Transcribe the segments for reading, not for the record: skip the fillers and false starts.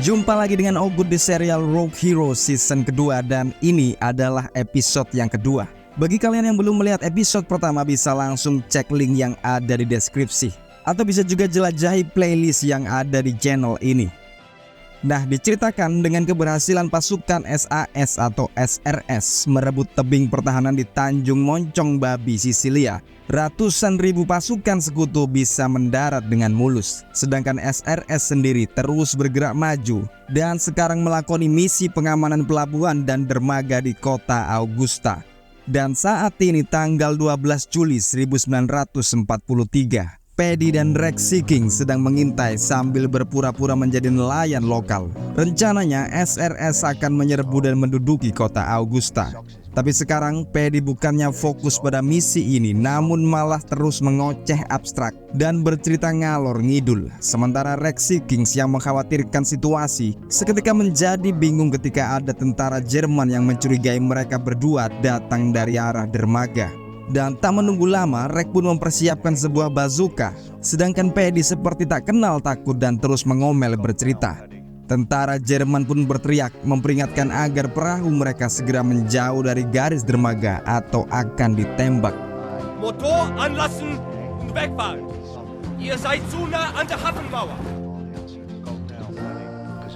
Jumpa lagi dengan Ogut di serial Rogue Hero season kedua, dan ini adalah episode yang kedua. Bagi kalian yang belum melihat episode pertama, bisa langsung cek link yang ada di deskripsi, atau bisa juga jelajahi playlist yang ada di channel ini. Nah, diceritakan dengan keberhasilan pasukan SAS atau SRS merebut tebing pertahanan di Tanjung Moncong Babi, Sisilia, ratusan ribu pasukan sekutu bisa mendarat dengan mulus. Sedangkan SRS sendiri terus bergerak maju dan sekarang melakoni misi pengamanan pelabuhan dan dermaga di kota Augusta. Dan saat ini tanggal 12 Juli 1943, Paddy dan Rex Seeking sedang mengintai sambil berpura-pura menjadi nelayan lokal. Rencananya SRS akan menyerbu dan menduduki kota Augusta. Tapi sekarang Paddy bukannya fokus pada misi ini, namun malah terus mengoceh abstrak dan bercerita ngalor ngidul. Sementara Rex Seeking yang mengkhawatirkan situasi seketika menjadi bingung ketika ada tentara Jerman yang mencurigai mereka berdua datang dari arah dermaga. Dan tak menunggu lama, Rex pun mempersiapkan sebuah bazooka. Sedangkan Paddy seperti tak kenal takut dan terus mengomel bercerita. Tentara Jerman pun berteriak memperingatkan agar perahu mereka segera menjauh dari garis dermaga atau akan ditembak. Motor anlassen und wegfahren. Ihr seid zu nah an der Hafenmauer.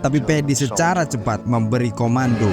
Tapi Paddy secara cepat memberi komando.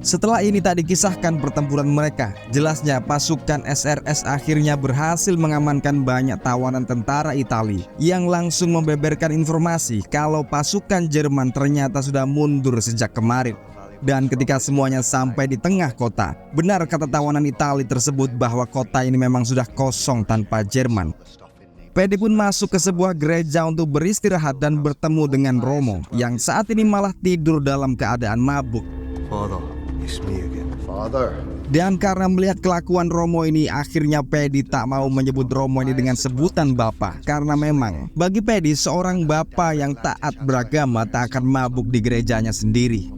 Setelah ini tak dikisahkan pertempuran mereka. Jelasnya pasukan SRS akhirnya berhasil mengamankan banyak tawanan tentara Italia yang langsung membeberkan informasi kalau pasukan Jerman ternyata sudah mundur sejak kemarin. Dan ketika semuanya sampai di tengah kota, benar kata tawanan Italia tersebut bahwa kota ini memang sudah kosong tanpa Jerman. Paddy pun masuk ke sebuah gereja untuk beristirahat dan bertemu dengan Romo yang saat ini malah tidur dalam keadaan mabuk. Dan karena melihat kelakuan Romo ini, akhirnya Paddy tak mau menyebut Romo ini dengan sebutan Bapak. Karena memang bagi Paddy, seorang bapak yang taat beragama tak akan mabuk di gerejanya sendiri.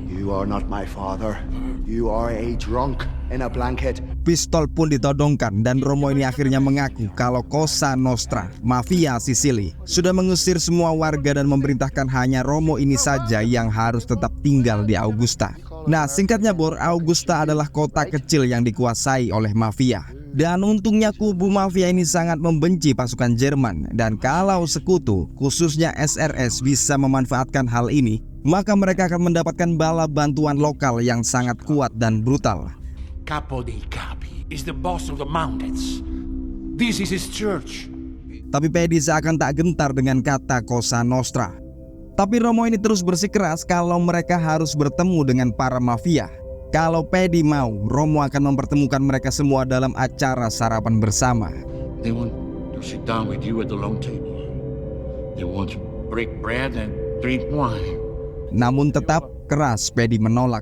You are not my father. You are a drunk in a blanket. Pistol pun ditodongkan dan Romo ini akhirnya mengaku kalau Cosa Nostra, mafia Sisili, sudah mengusir semua warga dan memerintahkan hanya Romo ini saja yang harus tetap tinggal di Augusta. Nah, singkatnya Bor, Augusta adalah kota kecil yang dikuasai oleh mafia. Dan untungnya kubu mafia ini sangat membenci pasukan Jerman. Dan kalau sekutu, khususnya SRS, bisa memanfaatkan hal ini, maka mereka akan mendapatkan bala bantuan lokal yang sangat kuat dan brutal. Capo dei Capi is the boss of the mountains. This is his church. Tapi Paddy seakan tak gentar dengan kata Cosa Nostra. Tapi Romo ini terus bersikeras kalau mereka harus bertemu dengan para mafia. Kalau Paddy mau, Romo akan mempertemukan mereka semua dalam acara sarapan bersama. They want to sit down with you at the long table. They want to break bread and drink wine. Namun tetap keras Paddy menolak.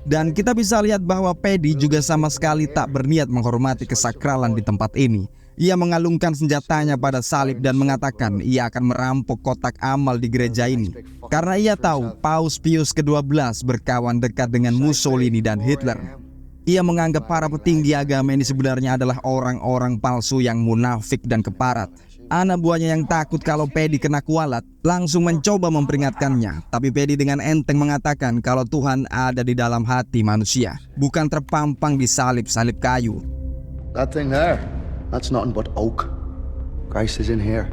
Dan kita bisa lihat bahwa Paddy juga sama sekali tak berniat menghormati kesakralan di tempat ini. Ia mengalungkan senjatanya pada salib dan mengatakan ia akan merampok kotak amal di gereja ini. Karena ia tahu Paus Pius ke-12 berkawan dekat dengan Mussolini dan Hitler. Ia menganggap para petinggi agama ini sebenarnya adalah orang-orang palsu yang munafik dan keparat. Anak buahnya yang takut kalau Paddy kena kualat langsung mencoba memperingatkannya. Tapi Paddy dengan enteng mengatakan kalau Tuhan ada di dalam hati manusia, bukan terpampang di salib-salib kayu. That thing there, that's nothing but oak. Christ is in here.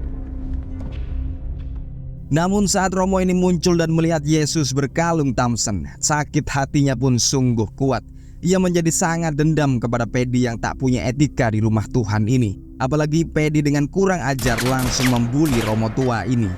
Namun saat Romo ini muncul dan melihat Yesus berkalung Thompson, sakit hatinya pun sungguh kuat. Ia menjadi sangat dendam kepada Paddy yang tak punya etika di rumah Tuhan ini. Apalagi Paddy dengan kurang ajar langsung membuli Romo tua ini.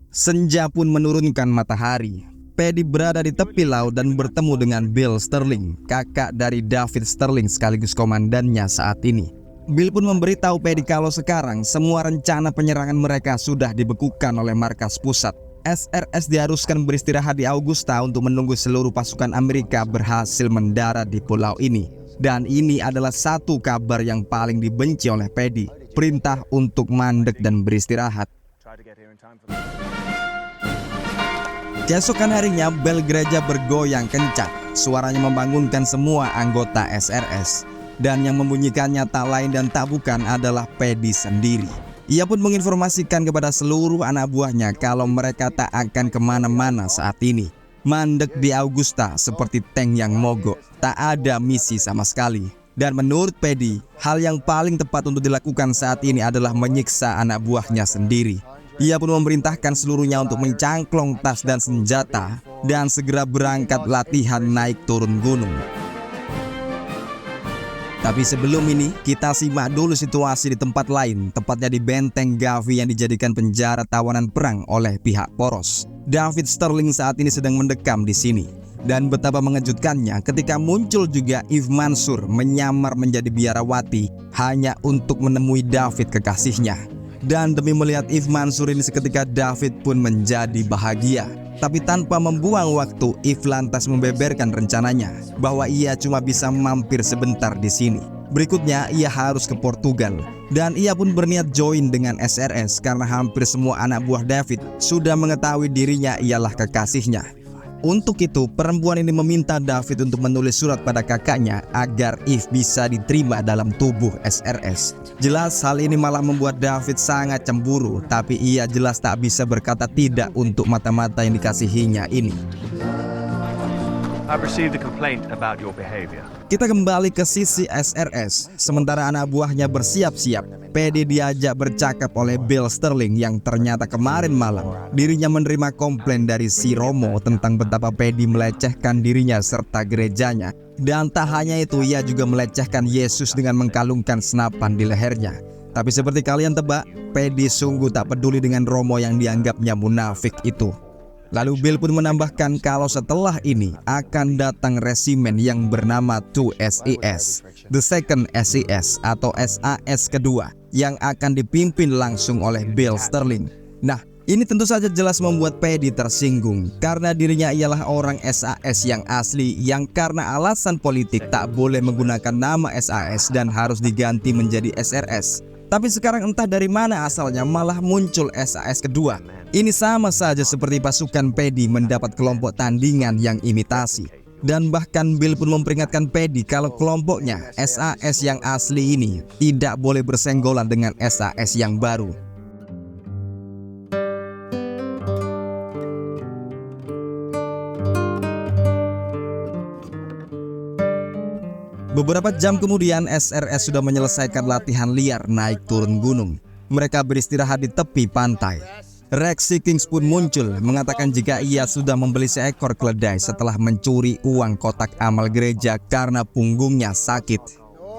Senja pun menurunkan matahari. Paddy berada di tepi laut dan bertemu dengan Bill Sterling, kakak dari David Sterling sekaligus komandannya saat ini. Bill pun memberitahu Paddy kalau sekarang semua rencana penyerangan mereka sudah dibekukan oleh markas pusat. SRS diharuskan beristirahat di Augusta untuk menunggu seluruh pasukan Amerika berhasil mendarat di pulau ini. Dan ini adalah satu kabar yang paling dibenci oleh Paddy, perintah untuk mandek dan beristirahat. Keesokan harinya bel gereja bergoyang kencang. Suaranya membangunkan semua anggota SRS. Dan yang membunyikannya tak lain dan tak bukan adalah Paddy sendiri. Ia pun menginformasikan kepada seluruh anak buahnya kalau mereka tak akan kemana-mana saat ini. Mandek di Augusta seperti tank yang mogok, tak ada misi sama sekali. Dan menurut Paddy, hal yang paling tepat untuk dilakukan saat ini adalah menyiksa anak buahnya sendiri. Ia pun memerintahkan seluruhnya untuk mencangklong tas dan senjata dan segera berangkat latihan naik turun gunung. Tapi sebelum ini, kita simak dulu situasi di tempat lain, tepatnya di benteng Gavi yang dijadikan penjara tawanan perang oleh pihak Poros. David Sterling saat ini sedang mendekam di sini. Dan betapa mengejutkannya ketika muncul juga Eve Mansur menyamar menjadi biarawati hanya untuk menemui David kekasihnya. Dan demi melihat Eve Mansur ini seketika David pun menjadi bahagia. Tapi tanpa membuang waktu, Eve lantas membeberkan rencananya bahwa ia cuma bisa mampir sebentar di sini. Berikutnya ia harus ke Portugal dan ia pun berniat join dengan SRS karena hampir semua anak buah David sudah mengetahui dirinya ialah kekasihnya. Untuk itu, perempuan ini meminta David untuk menulis surat pada kakaknya agar Eve bisa diterima dalam tubuh SRS. Jelas hal ini malah membuat David sangat cemburu, tapi ia jelas tak bisa berkata tidak untuk mata-mata yang dikasihinya ini. I've received a complaint about your behavior. Kita kembali ke sisi SRS. Sementara anak buahnya bersiap-siap, Paddy diajak bercakap oleh Bill Sterling yang ternyata kemarin malam dirinya menerima komplain dari si Romo tentang betapa Paddy melecehkan dirinya serta gerejanya. Dan tak hanya itu, ia juga melecehkan Yesus dengan mengkalungkan senapan di lehernya. Tapi seperti kalian tebak, Paddy sungguh tak peduli dengan Romo yang dianggapnya munafik itu. Lalu Bill pun menambahkan kalau setelah ini akan datang resimen yang bernama 2SES, The Second SES atau SAS kedua, yang akan dipimpin langsung oleh Bill Sterling. Nah, ini tentu saja jelas membuat Paddy tersinggung karena dirinya ialah orang SAS yang asli yang karena alasan politik tak boleh menggunakan nama SAS dan harus diganti menjadi SRS. Tapi sekarang entah dari mana asalnya malah muncul SAS kedua. Ini sama saja seperti pasukan Paddy mendapat kelompok tandingan yang imitasi. Dan bahkan Bill pun memperingatkan Paddy kalau kelompoknya SAS yang asli ini tidak boleh bersenggolan dengan SAS yang baru. Beberapa jam kemudian SRS sudah menyelesaikan latihan liar naik turun gunung. Mereka beristirahat di tepi pantai. Rex Sikings pun muncul mengatakan jika ia sudah membeli seekor keledai setelah mencuri uang kotak amal gereja karena punggungnya sakit.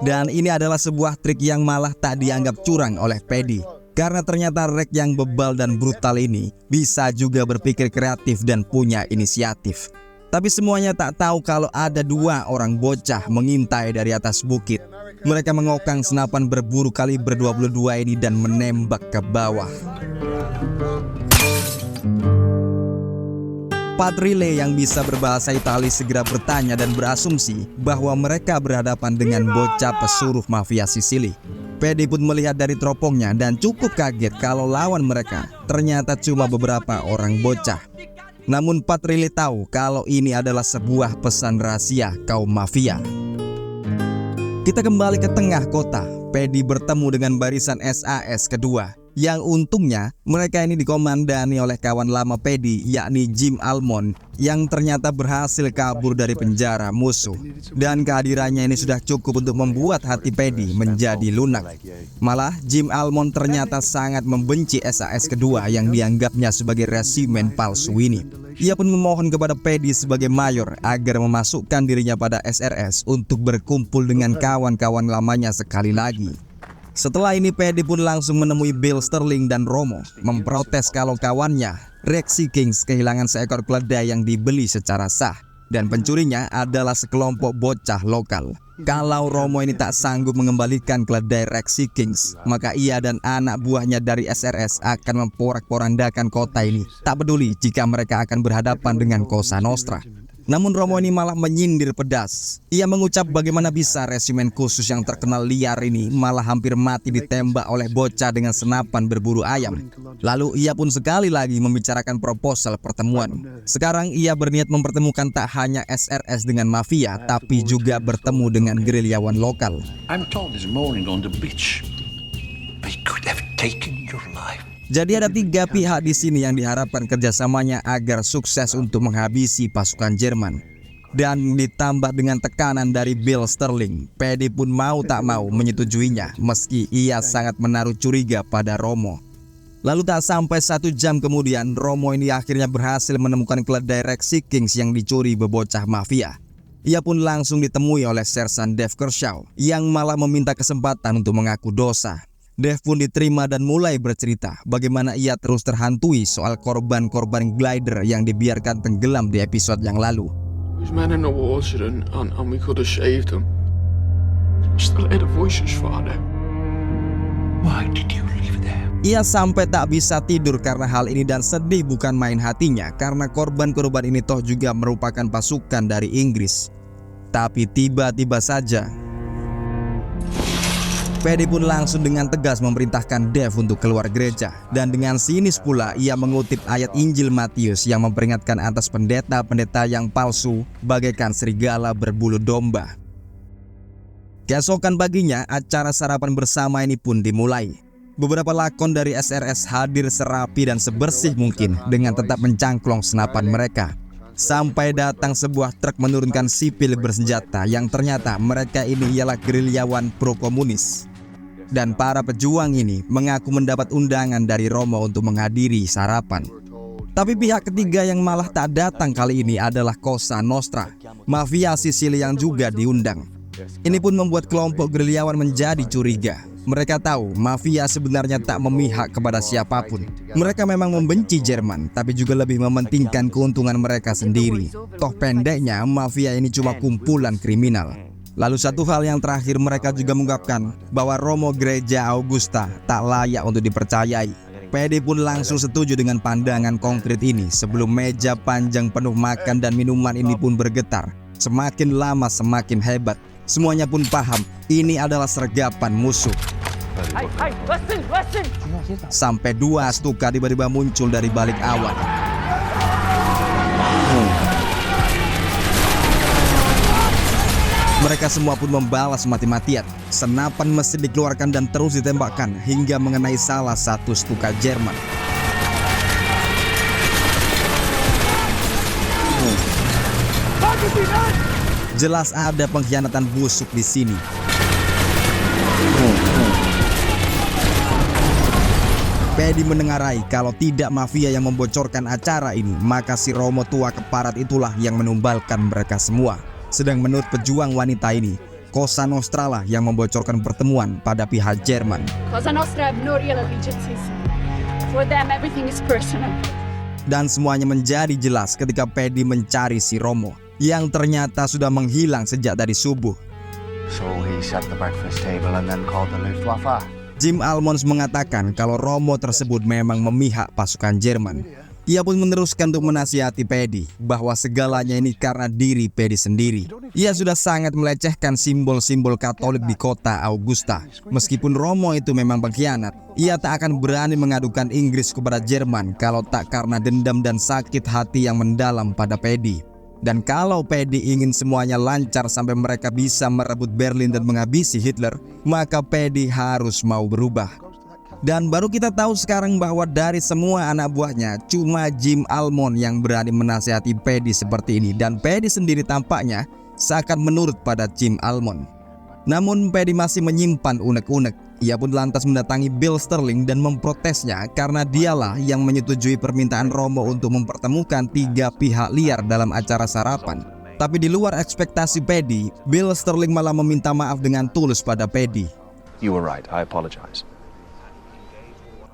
Dan ini adalah sebuah trik yang malah tak dianggap curang oleh Paddy. Karena ternyata Rex yang bebal dan brutal ini bisa juga berpikir kreatif dan punya inisiatif. Tapi semuanya tak tahu kalau ada dua orang bocah mengintai dari atas bukit. Mereka mengokang senapan berburu kaliber 22 ini dan menembak ke bawah. Patrile yang bisa berbahasa Itali segera bertanya dan berasumsi bahwa mereka berhadapan dengan bocah pesuruh mafia Sisili. Paddy pun melihat dari teropongnya dan cukup kaget kalau lawan mereka ternyata cuma beberapa orang bocah. Namun Patrile tahu kalau ini adalah sebuah pesan rahasia kaum mafia. Kita kembali ke tengah kota. Paddy bertemu dengan barisan SAS kedua. Yang untungnya mereka ini dikomandani oleh kawan lama Paddy yakni Jim Almond yang ternyata berhasil kabur dari penjara musuh. Dan kehadirannya ini sudah cukup untuk membuat hati Paddy menjadi lunak. Malah Jim Almond ternyata sangat membenci SAS kedua yang dianggapnya sebagai resimen palsu ini. Ia pun memohon kepada Paddy sebagai mayor agar memasukkan dirinya pada SRS untuk berkumpul dengan kawan-kawan lamanya sekali lagi. Setelah ini Paddy pun langsung menemui Bill Sterling dan Romo memprotes kalau kawannya Rex Sikings kehilangan seekor keledai yang dibeli secara sah dan pencurinya adalah sekelompok bocah lokal. Kalau Romo ini tak sanggup mengembalikan keledai Rex Sikings, maka ia dan anak buahnya dari SRS akan memporak-porandakan kota ini, tak peduli jika mereka akan berhadapan dengan Cosa Nostra. Namun Romo ini malah menyindir pedas. Ia mengucap bagaimana bisa resimen khusus yang terkenal liar ini malah hampir mati ditembak oleh bocah dengan senapan berburu ayam. Lalu ia pun sekali lagi membicarakan proposal pertemuan. Sekarang ia berniat mempertemukan tak hanya SRS dengan mafia, tapi juga bertemu dengan gerilyawan lokal. I'm told this morning on the beach, they could have taken your life. Jadi ada 3 pihak di sini yang diharapkan kerjasamanya agar sukses untuk menghabisi pasukan Jerman. Dan ditambah dengan tekanan dari Bill Sterling, Paddy pun mau tak mau menyetujuinya meski ia sangat menaruh curiga pada Romo. Lalu tak sampai 1 jam kemudian, Romo ini akhirnya berhasil menemukan keledai Rexy Kings yang dicuri bebocah mafia. Ia pun langsung ditemui oleh Sersan Dave Kershaw yang malah meminta kesempatan untuk mengaku dosa. Dave pun diterima dan mulai bercerita bagaimana ia terus terhantui soal korban-korban glider yang dibiarkan tenggelam di episode yang lalu. Those men in the water and we could have saved them. Still hear the voices, Father. Why did you leave them? Ia sampai tak bisa tidur karena hal ini dan sedih bukan main hatinya karena korban-korban ini toh juga merupakan pasukan dari Inggris. Tapi tiba-tiba saja Paddy pun langsung dengan tegas memerintahkan Dave untuk keluar gereja. Dan dengan sinis pula ia mengutip ayat Injil Matius yang memperingatkan atas pendeta-pendeta yang palsu bagaikan serigala berbulu domba. Keesokan paginya acara sarapan bersama ini pun dimulai. Beberapa lakon dari SRS hadir serapi dan sebersih mungkin dengan tetap mencangklong senapan mereka. Sampai datang sebuah truk menurunkan sipil bersenjata yang ternyata mereka ini ialah gerilyawan pro-komunis. Dan para pejuang ini mengaku mendapat undangan dari Romo untuk menghadiri sarapan. Tapi pihak ketiga yang malah tak datang kali ini adalah Cosa Nostra, mafia Sisili yang juga diundang. Ini pun membuat kelompok gerilyawan menjadi curiga. Mereka tahu mafia sebenarnya tak memihak kepada siapapun. Mereka memang membenci Jerman, tapi juga lebih mementingkan keuntungan mereka sendiri. Toh pendeknya mafia ini cuma kumpulan kriminal. Lalu satu hal yang terakhir, mereka juga mengungkapkan bahwa Romo Gereja Augusta tak layak untuk dipercayai. Paddy pun langsung setuju dengan pandangan konkret ini sebelum meja panjang penuh makan dan minuman ini pun bergetar. Semakin lama semakin hebat. Semuanya pun paham ini adalah sergapan musuh. Sampai 2 stuka tiba-tiba muncul dari balik awan. Mereka semua pun membalas mati-matian. Senapan mesin dikeluarkan dan terus ditembakkan hingga mengenai salah satu stuka Jerman. Jelas ada pengkhianatan busuk di sini. Paddy mendengarai kalau tidak mafia yang membocorkan acara ini, maka si Romo tua keparat itulah yang menumbalkan mereka semua. Sedang menurut pejuang wanita ini, Cosa Nostra lah yang membocorkan pertemuan pada pihak Jerman. Cosa Nostra have no real allegiances. For them everything is personal. Dan semuanya menjadi jelas ketika Paddy mencari si Romo yang ternyata sudah menghilang sejak dari subuh. So he set the breakfast table and then called the Luftwaffe. Jim Almond mengatakan kalau Romo tersebut memang memihak pasukan Jerman. Ia pun meneruskan untuk menasihati Paddy bahwa segalanya ini karena diri Paddy sendiri. Ia sudah sangat melecehkan simbol-simbol Katolik di kota Augusta. Meskipun Romo itu memang pengkhianat, ia tak akan berani mengadukan Inggris kepada Jerman kalau tak karena dendam dan sakit hati yang mendalam pada Paddy. Dan kalau Paddy ingin semuanya lancar sampai mereka bisa merebut Berlin dan menghabisi Hitler, maka Paddy harus mau berubah. Dan baru kita tahu sekarang bahwa dari semua anak buahnya, cuma Jim Almond yang berani menasihati Paddy seperti ini. Dan Paddy sendiri tampaknya seakan menurut pada Jim Almond. Namun Paddy masih menyimpan unek-unek. Ia pun lantas mendatangi Bill Sterling dan memprotesnya karena dialah yang menyetujui permintaan Romo untuk mempertemukan 3 pihak liar dalam acara sarapan. Tapi di luar ekspektasi Paddy, Bill Sterling malah meminta maaf dengan tulus pada Paddy. You were right. I apologize.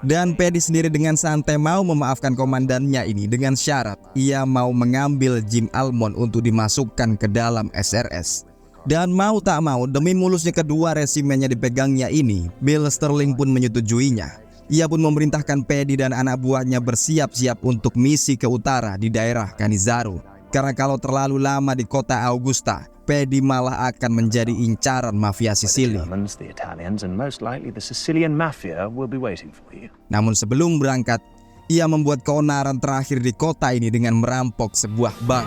Dan Paddy sendiri dengan santai mau memaafkan komandannya ini dengan syarat ia mau mengambil Jim Almond untuk dimasukkan ke dalam SRS. Dan mau tak mau demi mulusnya kedua resimennya dipegangnya ini, Bill Sterling pun menyetujuinya. Ia pun memerintahkan Paddy dan anak buahnya bersiap-siap untuk misi ke utara di daerah Cannizaro. Karena kalau terlalu lama di kota Augusta, Paddy malah akan menjadi incaran mafia Sisili. Germans, the Italians, and most likely the Sicilian mafia will be waiting for you. Namun sebelum berangkat, ia membuat keonaran terakhir di kota ini dengan merampok sebuah bank.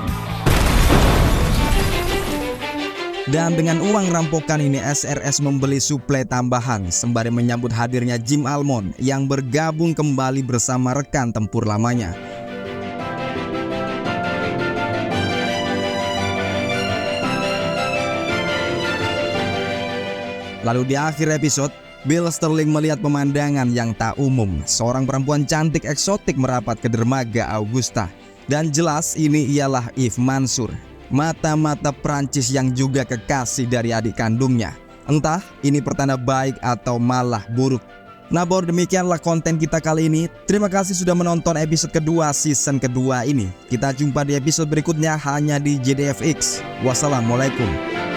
Dan dengan uang rampokan ini SRS membeli suplai tambahan sembari menyambut hadirnya Jim Almond yang bergabung kembali bersama rekan tempur lamanya. Lalu di akhir episode, Bill Sterling melihat pemandangan yang tak umum. Seorang perempuan cantik eksotik merapat ke dermaga Augusta. Dan jelas ini ialah Eve Mansur, mata-mata Prancis yang juga kekasih dari adik kandungnya. Entah ini pertanda baik atau malah buruk. Nah Bor, demikianlah konten kita kali ini. Terima kasih sudah menonton episode kedua season kedua ini. Kita jumpa di episode berikutnya hanya di JDFX. Wassalamualaikum.